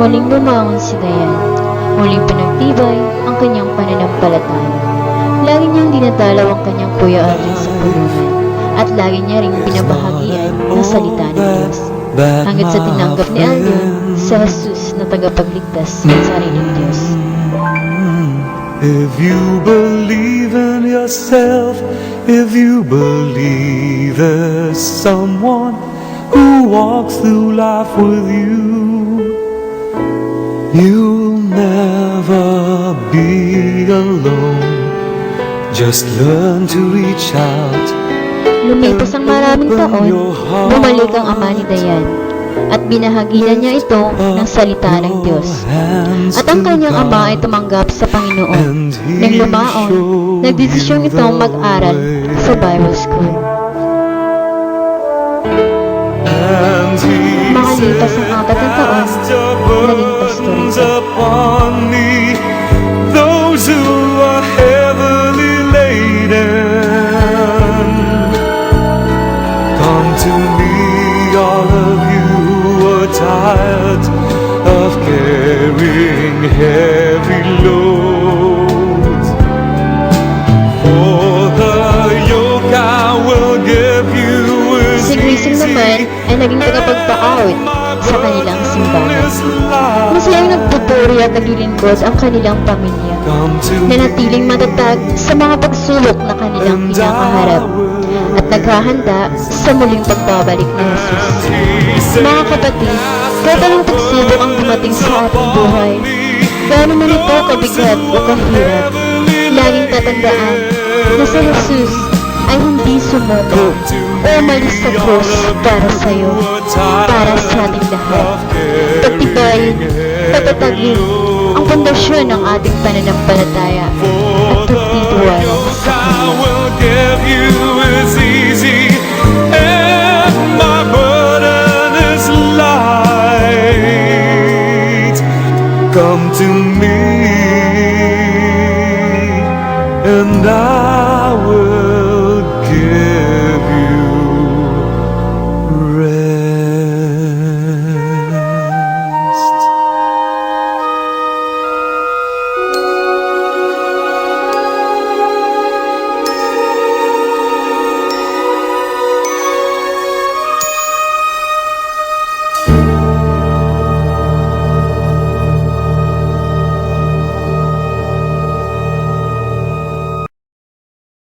Muling bumangon si Dayan. Muling pinagtibay ang kanyang pananampalataya. Lagi niyang dinadalaw ang kanyang Kuya Alden sa pulungan at lagi niya ring binabahagian ng salita ng Diyos. Hanggat sa tinanggap ni Alden sa Jesus na tagapagligtas ng sariling Diyos. If you believe in yourself, if you believe there's someone who walks through life with you, you'll never be alone. Just learn to reach out. Lumipas ang maraming taon, bumalik ang ama ni Dayan at binahaginan niya ito ng salita ng Diyos. At ang kanyang ama ay tumanggap sa Panginoon. Nang lumaon, nagdesisyon itong mag-aral sa Bible School. Makalipas ang 4 na taon, naging pastor ito. Those who are heavily laden, come to me, all of you who are tired of carrying heavy loads. For the yoke I will give you is Si Grising naman ay naging tagapagpaawit sa kanilang simbahan. Masayang nagpupuri at naglilingkod ang kanilang pamilya. Nanatiling matatag sa mga pagsubok na kanilang kinakaharap at naghahanda sa muling pagbabalik ni Jesus. Mga kapatid, kahit anong pagsubok ang dumating sa ating buhay, gaano man ito kabigat o kahirap, laging tatandaan na si Jesus ay hindi sumuko o umalis sa krus para sa iyo, para sa ating lahat. Pagtibayin, patatagin ang pundasyon ng ating pananampalataya at pagtitiwala sa Kanya. Come to me and I